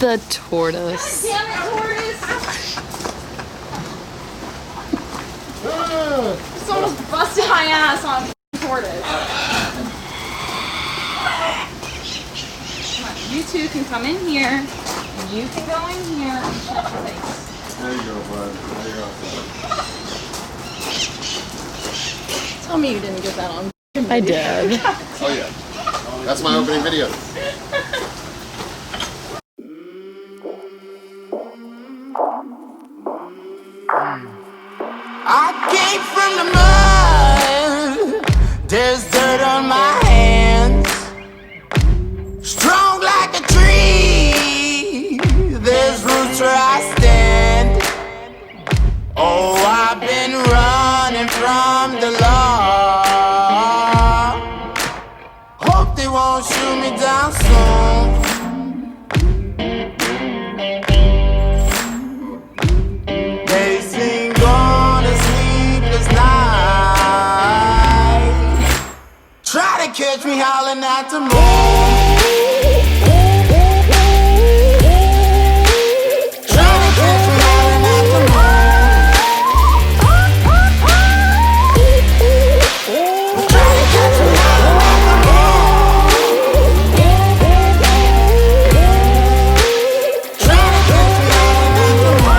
The tortoise. Damn it, tortoise! This almost busted my ass on tortoise. Come on, you two can come in here. You can go in here and shut your face. There you go, bud. There you go. Tell me you didn't get that on video. I did. Oh yeah. That's my opening video. I came from the mud. There's dirt on my hands. Strong like a tree. There's roots where I stand. Oh, I've been running from the law. Hope they won't shoot me down soon. They sing on a sleepless night. Try to catch me howling at the moon. Try to catch me howling at the moon. Try to catch me howling at the moon. Try to catch me howling at the moon.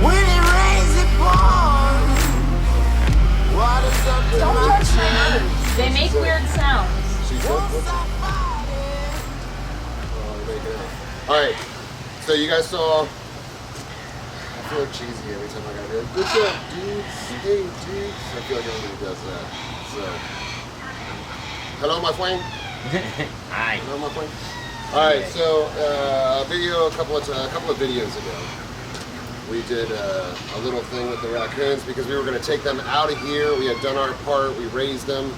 When it rains, it pours. Water's up to Don't my touch my chin. moves. They make weird sounds. Alright, so you guys saw, I feel like cheesy every time I gotta be like, good job, dudes, hey, dudes. I feel like everybody does that. So, hello, my flame. Hi. Hello, my flame. Alright, so a couple of videos ago, we did a little thing with the raccoons because we were going to take them out of here. We had done our part, we raised them.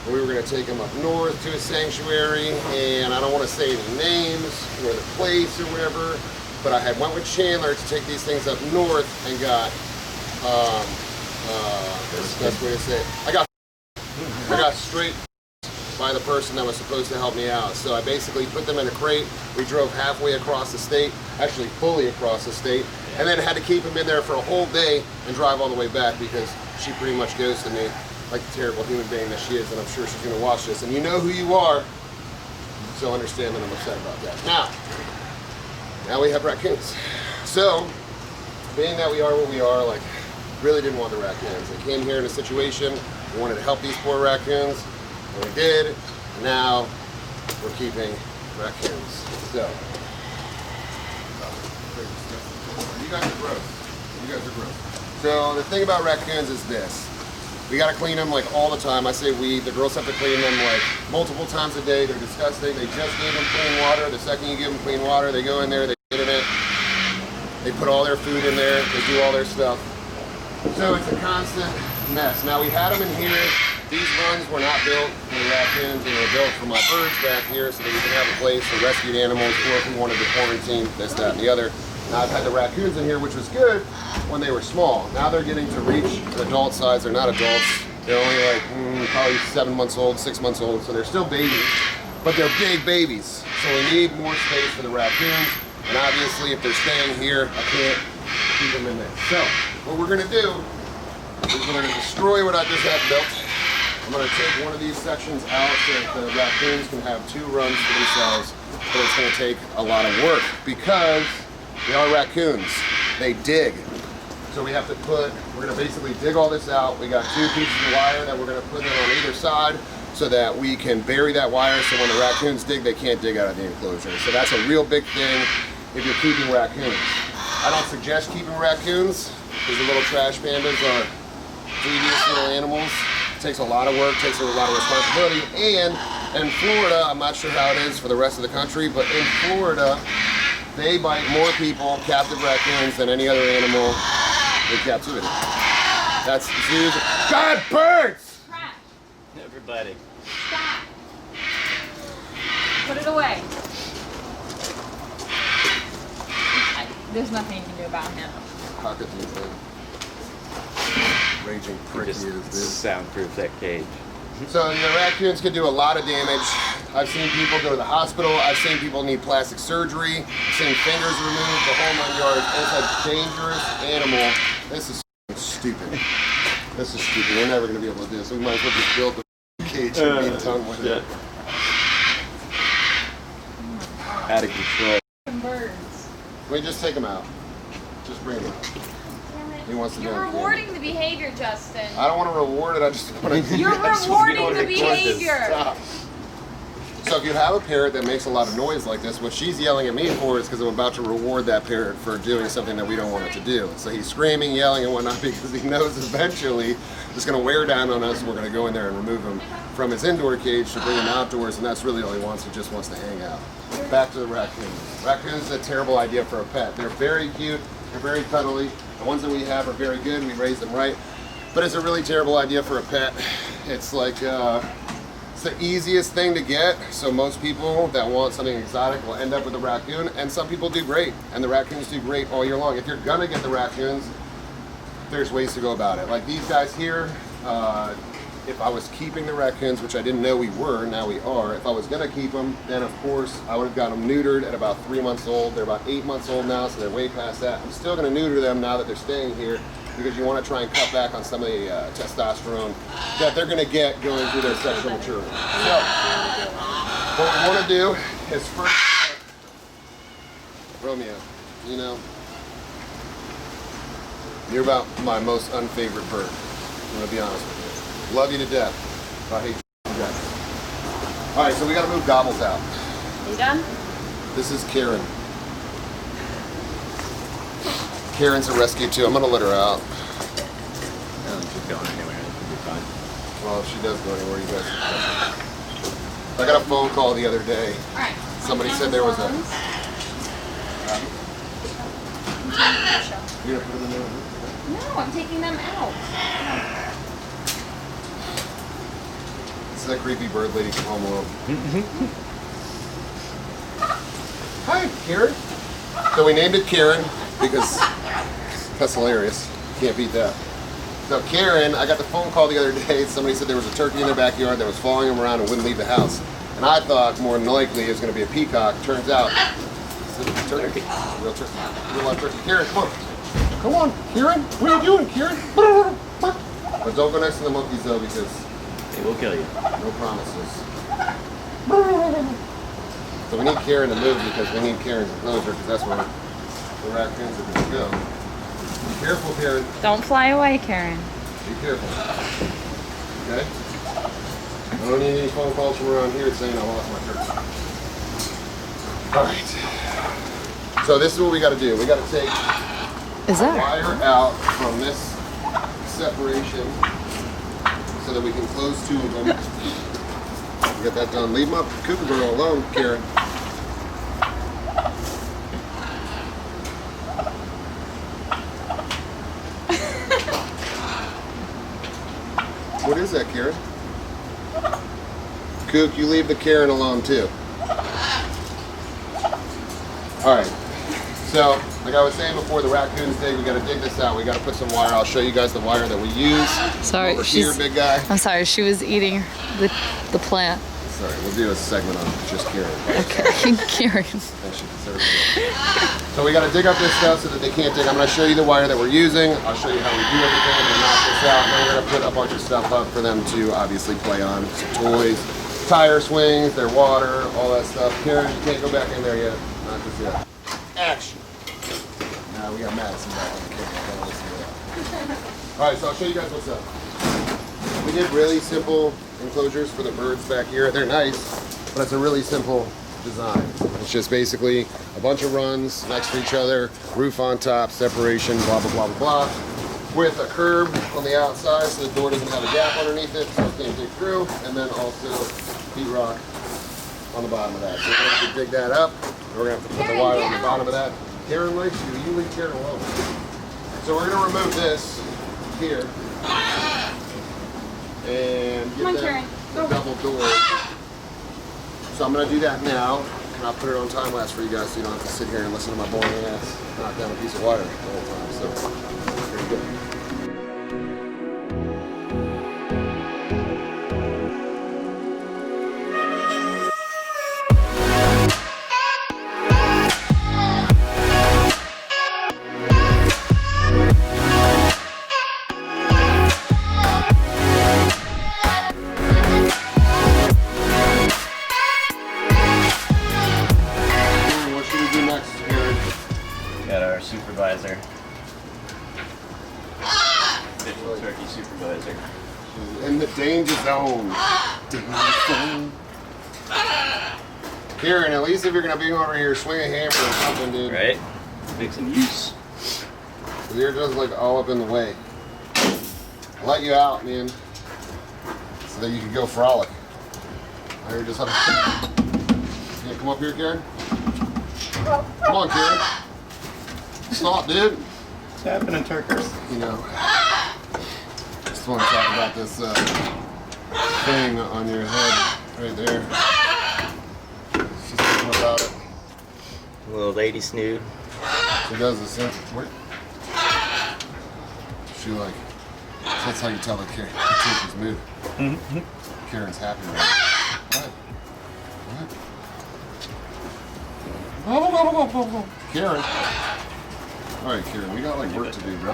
We were going to take them up north to a sanctuary, and I don't want to say any names or the place or whatever, but I had went with Chandler to take these things up north and got, that's the best way to say it. I got straight by the person that was supposed to help me out. So I basically put them in a crate. We drove halfway across the state, actually fully across the state, and then had to keep them in there for a whole day and drive all the way back because she pretty much ghosted me like the terrible human being that she is, and I'm sure she's going to watch this. And you know who you are, so understand that I'm upset about that. Now we have raccoons. So, being that we are what we are, like, really didn't want the raccoons. They came here in a situation, we wanted to help these poor raccoons, and we did. Now we're keeping raccoons. So, you guys are gross. You guys are gross. So the thing about raccoons is this. We gotta clean them like all the time. I say we, the girls have to clean them like multiple times a day. They're disgusting. They just gave them clean water. The second you give them clean water, they go in there, they get in it. They put all their food in there. They do all their stuff. So it's a constant mess. Now we had them in here. These runs were not built for the raccoons. They were built for my birds back here so that we can have a place for rescued animals or if we wanted to quarantine this, that, and the other. Now I've had the raccoons in here, which was good when they were small. Now they're getting to reach adult size. They're not adults. They're only like probably 7 months old, 6 months old, so they're still babies, but they're big babies. So we need more space for the raccoons, and obviously if they're staying here, I can't keep them in there. So what we're gonna do is we're gonna destroy what I just had built. I'm gonna take one of these sections out so that the raccoons can have 2 runs for themselves, but it's gonna take a lot of work because they are raccoons. They dig. So we have to we're gonna basically dig all this out. We got 2 pieces of wire that we're gonna put in on either side so that we can bury that wire so when the raccoons dig, they can't dig out of the enclosure. So that's a real big thing if you're keeping raccoons. I don't suggest keeping raccoons because the little trash pandas are devious little animals. It takes a lot of work, takes a lot of responsibility. And in Florida, I'm not sure how it is for the rest of the country, but in Florida, they bite more people, captive raccoons, than any other animal in captivity. That's zoos. God, birds! Trash. Everybody. Stop. Put it away. There's nothing you can do about him. Cockatoos, man. raging prick he is, Just dude. soundproof that cage. So the raccoons can do a lot of damage. I've seen people go to the hospital. I've seen people need plastic surgery. I've seen fingers removed, the whole 9 yards. It's a dangerous animal. This is stupid. This is stupid. We're never going to be able to do this. We might as well just build the cage and be done with it. Out of control. Birds. We just take him out. Just bring him out. He wants to You're go in the rewarding the behavior, Justin. I don't want to reward it. I just want to. You're rewarding the behavior. Stop. So if you have a parrot that makes a lot of noise like this, what she's yelling at me for is because I'm about to reward that parrot for doing something that we don't want it to do. So he's screaming, yelling, and whatnot because he knows eventually it's going to wear down on us. And we're going to go in there and remove him from his indoor cage to bring him outdoors, and that's really all he wants. He just wants to hang out. Back to the raccoons. Raccoons is a terrible idea for a pet. They're very cute. They're very cuddly. The ones that we have are very good. We raise them right. But it's a really terrible idea for a pet. It's like, it's the easiest thing to get. So most people that want something exotic will end up with a raccoon. And some people do great. And the raccoons do great all year long. If you're gonna get the raccoons, there's ways to go about it. Like these guys here, if I was keeping the raccoons, which I didn't know we were, now we are, if I was gonna keep them, then of course I would have got them neutered at about 3 months old. They're about 8 months old now, so they're way past that. I'm still gonna neuter them now that they're staying here because you wanna try and cut back on some of the testosterone that they're gonna get going through their sexual maturity. So, what we wanna do is first, Romeo, you know, you're about my most unfavorite bird. I'm gonna be honest with you. Love you to death. I hate you guys. Alright, so we gotta move Gobbles out. You done? This is Karen. Karen's a rescue too. I'm gonna let her out. She's going anywhere. It'll be fine. Well, if she does go anywhere, you guys I got a phone call the other day. Alright. Somebody said there was a... You're gonna put them in there? No, I'm taking them out. This is that creepy bird lady from Home Alone. Hi, Karen. So we named it Karen because that's hilarious. Can't beat that. So Karen, I got the phone call the other day. Somebody said there was a turkey in their backyard that was following them around and wouldn't leave the house. And I thought more than likely it was going to be a peacock. Turns out it's a turkey. Real turkey. Real live turkey. Karen, come on. Come on, Karen. What are you doing, Karen? But don't go next to the monkeys though because They will kill you. no promises. So we need Karen to move because we need Karen's enclosure because that's where the raccoons are going to go. Be careful, Karen. Don't fly away, Karen. Be careful. Okay? I don't need any phone calls from around here saying I lost my turkey. Alright. So this is what we got to do. We got to take Is that? wire out from this separation so that we can close 2 of them. Get that done. Leave my cougar girl alone, Karen. What is that, Karen? Cook, you leave the Karen alone too. Alright. So, like I was saying before, the raccoons dig, we gotta dig this out. We gotta put some wire. I'll show you guys the wire that we use. Sorry, Over here, big guy. I'm sorry, she was eating the plant. Sorry, we'll do a segment on just Karen. Okay, Karen. And she deserves it. So we gotta dig up this stuff so that they can't dig. I'm gonna show you the wire that we're using. I'll show you how we do everything. We're gonna knock this out. And then we're gonna put a bunch of stuff up for them to obviously play on. Some toys, tire swings, their water, all that stuff. Karen, you can't go back in there yet. Not just yet. Action. Nah, we got Madison back on the camera. I don't listen to that. All right, so I'll show you guys what's up. We did really simple enclosures for the birds back here. They're nice, but it's a really simple design. It's just basically a bunch of runs next to each other, roof on top, separation, blah, blah, blah, blah, blah, with a curb on the outside so the door doesn't have a gap underneath it so it can't dig through, and then also heat rock on the bottom of that. So we're going to have to dig that up. We're going to have to put the wire on the bottom of that. Karen likes you. You leave Karen alone. So we're going to remove this here and get Come on, that Karen. Go. double door. So I'm going to do that now, and I'll put it on time lapse for you guys so you don't have to sit here and listen to my boring ass knock down a piece of wire the whole time. So here we go. supervisor. She's in the danger zone. Karen, at least if you're gonna be over here, swing a hammer or something, dude. Right? Make some use. You're just like all up in the way. I'll let you out, man, so that you can go frolic. Now you're just having. Yeah, come up here, Karen. Come on, Karen. Stop, dude. What's happening, Turkers? You know, just want to talk about this thing on your head right there. She's thinking about it. Little lady snood. She does this. What? She like. That's how you tell the teacher's mood. Karen's happy right now. What? Karen. All right, Karen. We got like work to do, bro.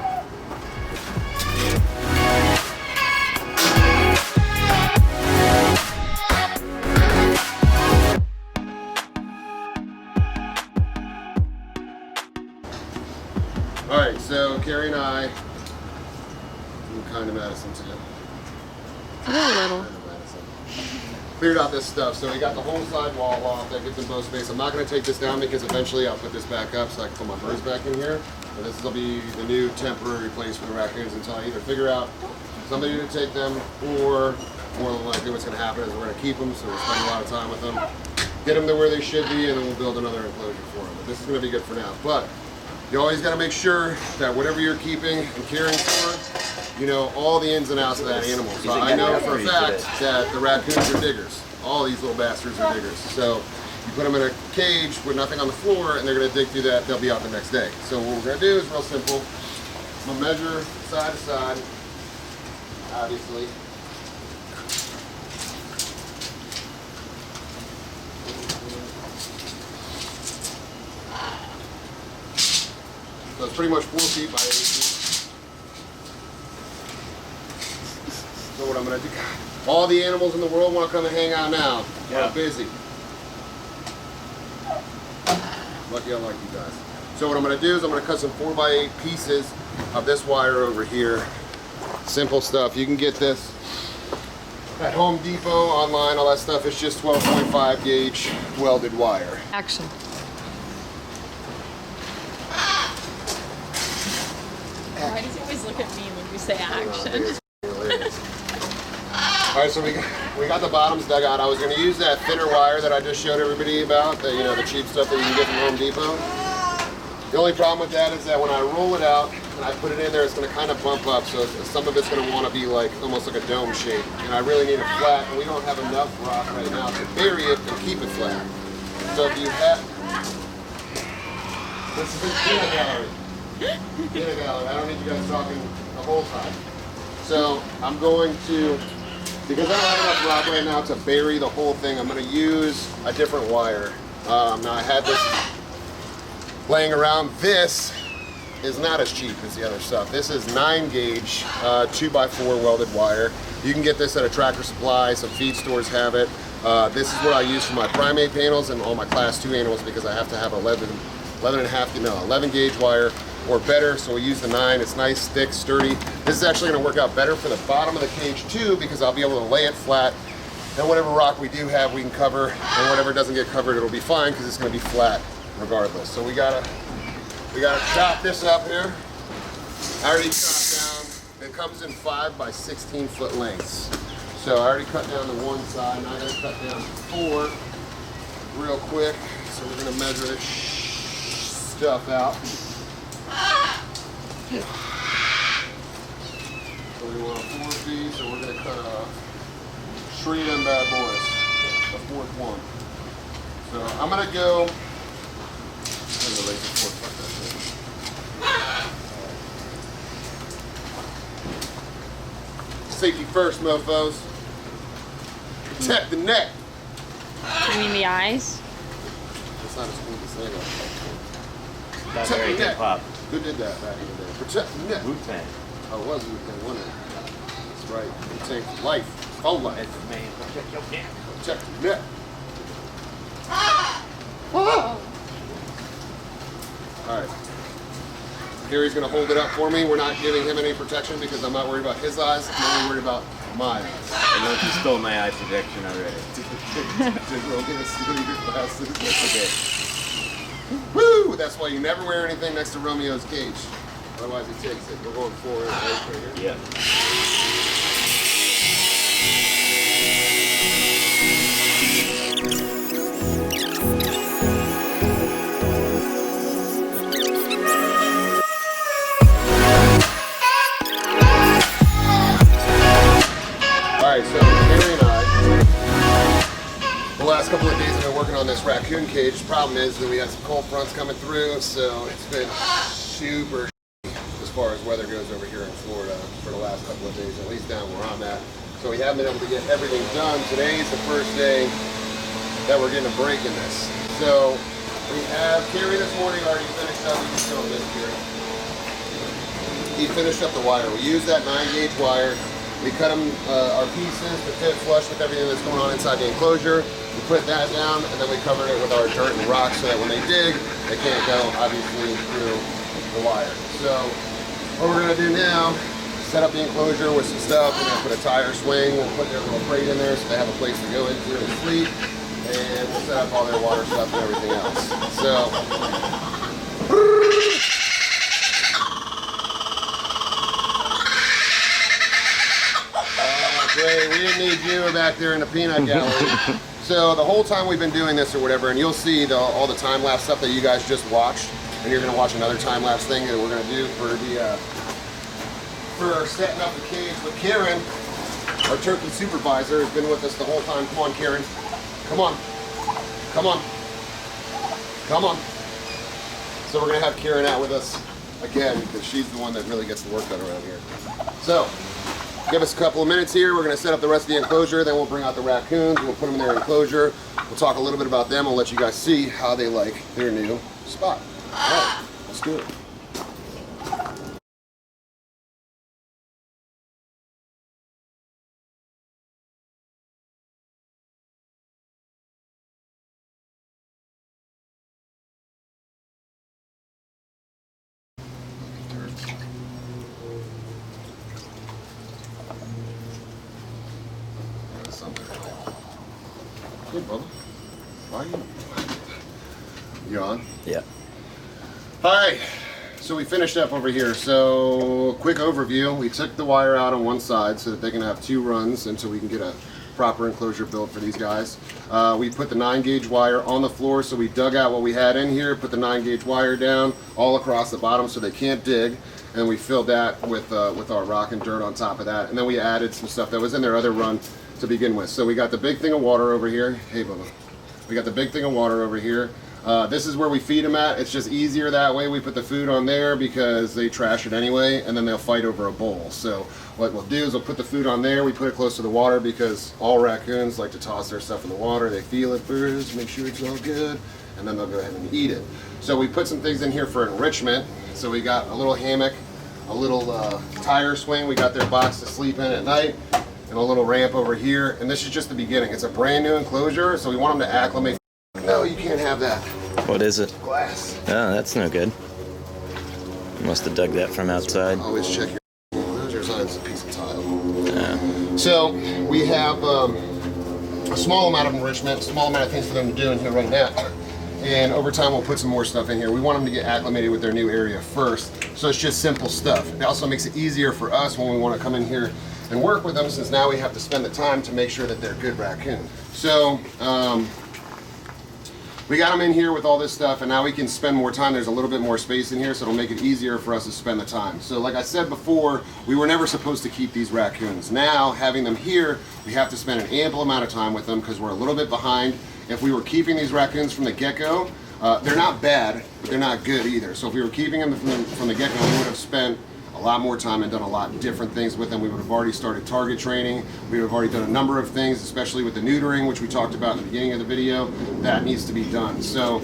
All right, so Carrie and I, we're kind of Madison together. A little. Cleared out this stuff, so we got the whole side wall off. That gives them both space. I'm not going to take this down because eventually I'll put this back up so I can put my birds back in here. But this will be the new temporary place for the raccoons until I either figure out somebody to take them, or more than likely what's going to happen is we're going to keep them, so we'll spend a lot of time with them, get them to where they should be, and then we'll build another enclosure for them. But this is going to be good for now. But you always got to make sure that whatever you're keeping and caring for, you know all the ins and outs of that animal. So I know for a fact that the raccoons are diggers. All these little bastards are diggers. So you put them in a cage with nothing on the floor and they're gonna dig through that, they'll be out the next day. So what we're gonna do is real simple. I'm gonna measure side to side, obviously. So it's pretty much 4 feet by 8 feet. So what I'm gonna do, all the animals in the world want to come and hang out now. Yeah. I'm busy. Lucky I like you guys. So what I'm gonna do is I'm gonna cut some 4 by 8 pieces of this wire over here. Simple stuff. You can get this at Home Depot, online, all that stuff. It's just 12.5 gauge welded wire. Action. Why does he always look at me when you say action? All right, so we got the bottoms dug out. I was going to use that thinner wire that I just showed everybody about, the, you know, the cheap stuff that you can get from Home Depot. The only problem with that is that when I roll it out and I put it in there, it's going to kind of bump up, so some of it's going to want to be like almost like a dome shape. And I really need it flat, and we don't have enough rock right now to bury it and keep it flat. So if you have, this is the peanut gallery. Peanut gallery. I don't need you guys talking the whole time. So I'm going to, because I don't have enough rock right now to bury the whole thing, I'm going to use a different wire. Now I had this laying around. This is not as cheap as the other stuff. This is 9 gauge 2x4 welded wire. You can get this at a Tractor Supply. Some feed stores have it. This is what I use for my primate panels and all my class 2 animals because I have to have 11 gauge wire or better, so we use the 9. It's nice, thick, sturdy. This is actually going to work out better for the bottom of the cage too because I'll be able to lay it flat, and whatever rock we do have we can cover, and whatever doesn't get covered it'll be fine because it's going to be flat regardless. So we gotta chop this up here. I already chopped down. It comes in 5 by 16 foot lengths. So I already cut down the one side. Now I gotta cut down 4 real quick. So we're gonna measure this stuff out. So we want a 4 feet, so we're gonna cut a 3 of them bad boys, the 4th one. So I'm gonna go. Safety first, mofos. Protect the neck. You mean the eyes? That's not as cool as saying that. That's Protect very the good neck. pop. Who did that back in the day? Protect the neck. Wu-Tang. Oh, it was Wu-Tang, wasn't it? That's right. Wu-Tang for life. Whole life. That's man. Protect your neck. Protect the neck. Whoa! All right. Gary's gonna hold it up for me. We're not giving him any protection because I'm not worried about his eyes. I'm only worried about my eyes. I know you stole my eye protection already. We're gonna steal your glasses. That's okay. Woo! That's why you never wear anything next to Romeo's cage. Otherwise he takes it. We're going forward right here. Yeah. Alright, so Gary and I, the last couple of days have been working on this raccoon cage. The problem is that we had some cold fronts coming through, so it's been super as far as weather goes over here in Florida for the last couple of days, at least down where I'm at. So we haven't been able to get everything done. Today is the first day that we're getting a break in this. So we have Gary this morning already finished up. You can show him this, Gary. He finished up the wire. We used that 9-gauge wire. We cut them, our pieces to fit flush with everything that's going on inside the enclosure. We put that down, and then we covered it with our dirt and rocks so that when they dig, they can't go, obviously, through the wire. So what we're going to do now, set up the enclosure with some stuff. We're going to put a tire swing. We'll put their little crate in there so they have a place to go into and sleep. And we'll set up all their water stuff and everything else. So, great, we didn't need you back there in the peanut gallery. So the whole time we've been doing this or whatever, and you'll see all the time-lapse stuff that you guys just watched, and you're gonna watch another time-lapse thing that we're gonna do for setting up the cage. But Karen, our turkey supervisor, has been with us the whole time. Come on, Karen. Come on. Come on. Come on. So we're gonna have Karen out with us again because she's the one that really gets the work done around here. So, give us a couple of minutes here. We're going to set up the rest of the enclosure. Then we'll bring out the raccoons. We'll put them in their enclosure. We'll talk a little bit about them. I'll let you guys see how they like their new spot. All right, let's do it. Hey, Bubba. Why are you? You on? Yeah. All right. So we finished up over here. So quick overview. We took the wire out on one side so that they can have 2 runs until we can get a proper enclosure built for these guys. We put the 9-gauge wire on the floor. So we dug out what we had in here, put the 9-gauge wire down all across the bottom so they can't dig. And we filled that with our rock and dirt on top of that. And then we added some stuff that was in their other run to begin with. So we got the big thing of water over here. Hey, Bubba. We got the big thing of water over here. This is where we feed them at. It's just easier that way. We put the food on there because they trash it anyway, and then they'll fight over a bowl. So what we'll do is we'll put the food on there. We put it close to the water because all raccoons like to toss their stuff in the water. They feel it first, make sure it's all good, and then they'll go ahead and eat it. So we put some things in here for enrichment. So we got a little hammock, a little tire swing. We got their box to sleep in at night, and a little ramp over here. And this is just the beginning. It's a brand new enclosure, so we want them to acclimate. No, you can't have that. What is it? Glass. Oh, that's no good. Must have dug that from outside. Always check your enclosure sign. It's a piece of tile. Yeah. So we have a small amount of enrichment, a small amount of things for them to do in here right now. And over time we'll put some more stuff in here. We want them to get acclimated with their new area first. So it's just simple stuff. It also makes it easier for us when we want to come in here and work with them, since now we have to spend the time to make sure that they're good raccoons. So we got them in here with all this stuff, and now we can spend more time. There's a little bit more space in here, so it'll make it easier for us to spend the time. So like I said before, we were never supposed to keep these raccoons. Now, having them here, we have to spend an ample amount of time with them because we're a little bit behind. If we were keeping these raccoons from the get-go, they're not bad, but they're not good either. So if we were keeping them from the get-go, we would have spent a lot more time and done a lot different things with them. We would have already started target training. We would have already done a number of things, especially with the neutering, which we talked about in the beginning of the video. That needs to be done. So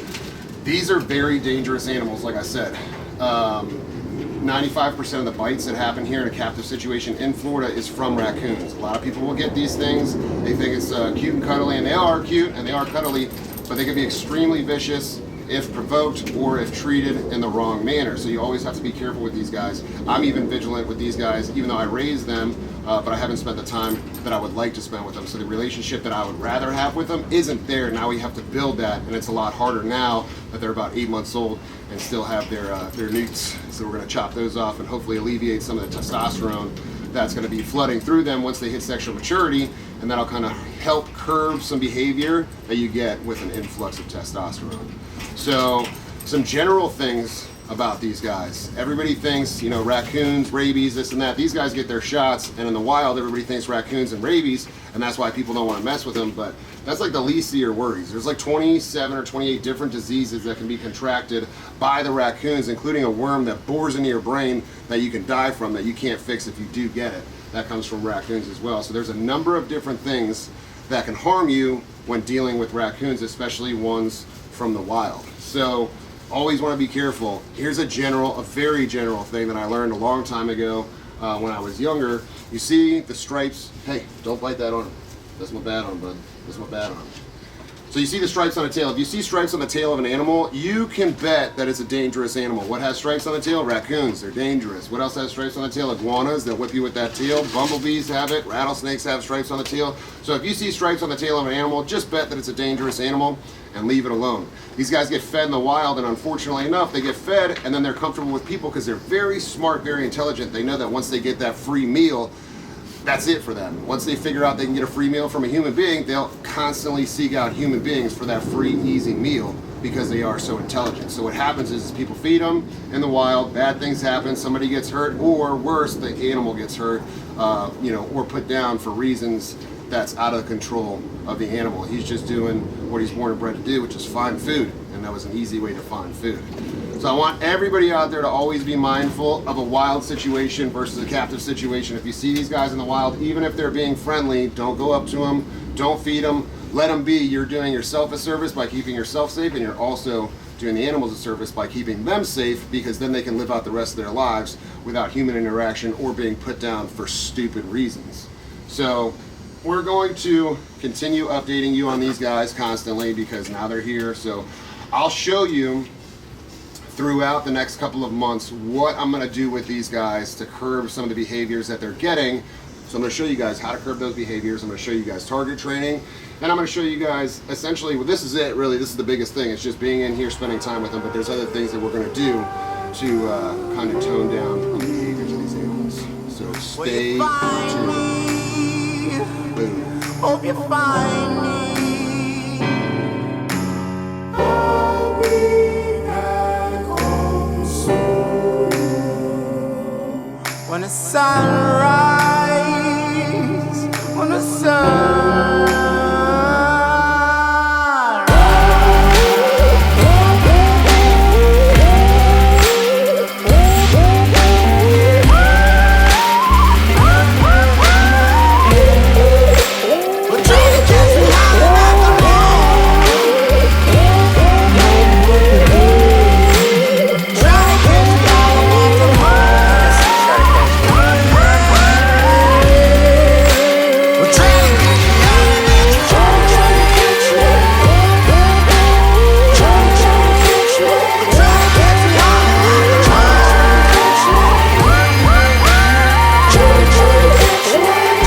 these are very dangerous animals, like I said. 95% of the bites that happen here in a captive situation in Florida is from raccoons. A lot of people will get these things. They think it's cute and cuddly, and they are cute and they are cuddly, but they can be extremely vicious if provoked or if treated in the wrong manner. So you always have to be careful with these guys. I'm even vigilant with these guys, even though I raised them, but I haven't spent the time that I would like to spend with them. So the relationship that I would rather have with them isn't there. Now we have to build that, and it's a lot harder now that they're about 8 months old and still have their newts. So we're gonna chop those off and hopefully alleviate some of the testosterone that's gonna be flooding through them once they hit sexual maturity, and that'll kind of help curb some behavior that you get with an influx of testosterone. So some general things about these guys. Everybody thinks, you know, raccoons, rabies, this and that. These guys get their shots, and in the wild, everybody thinks raccoons and rabies, and that's why people don't want to mess with them, but that's like the least of your worries. There's like 27 or 28 different diseases that can be contracted by the raccoons, including a worm that bores into your brain that you can die from, that you can't fix if you do get it. That comes from raccoons as well. So there's a number of different things that can harm you when dealing with raccoons, especially ones from the wild. So always want to be careful. Here's a very general thing that I learned a long time ago when I was younger. You see the stripes. Hey, don't bite that arm. That's my bad arm, bud. That's my bad arm. So you see the stripes on the tail. If you see stripes on the tail of an animal, you can bet that it's a dangerous animal. What has stripes on the tail? Raccoons. They're dangerous. What else has stripes on the tail? Iguanas. They'll whip you with that tail. Bumblebees have it. Rattlesnakes have stripes on the tail. So if you see stripes on the tail of an animal, just bet that it's a dangerous animal and leave it alone. These guys get fed in the wild, and unfortunately enough, they get fed and then they're comfortable with people because they're very smart, very intelligent. They know that once they get that free meal, that's it for them. Once they figure out they can get a free meal from a human being, they'll constantly seek out human beings for that free, easy meal because they are so intelligent. So what happens is people feed them in the wild, bad things happen, somebody gets hurt, or worse, the animal gets hurt, or put down for reasons that's out of the control of the animal. He's just doing what he's born and bred to do, which is find food, and that was an easy way to find food. So I want everybody out there to always be mindful of a wild situation versus a captive situation. If you see these guys in the wild, even if they're being friendly, don't go up to them, don't feed them, let them be. You're doing yourself a service by keeping yourself safe, and you're also doing the animals a service by keeping them safe, because then they can live out the rest of their lives without human interaction or being put down for stupid reasons. So we're going to continue updating you on these guys constantly because now they're here. So I'll show you throughout the next couple of months what I'm going to do with these guys to curb some of the behaviors that they're getting. So I'm going to show you guys how to curb those behaviors. I'm going to show you guys target training, and I'm going to show you guys essentially, well, this is it really, this is the biggest thing. It's just being in here, spending time with them, but there's other things that we're going to do to kind of tone down on the behaviors of these animals. So stay tuned. Boom. Hope you find me. I'll be back home soon when the sun rises.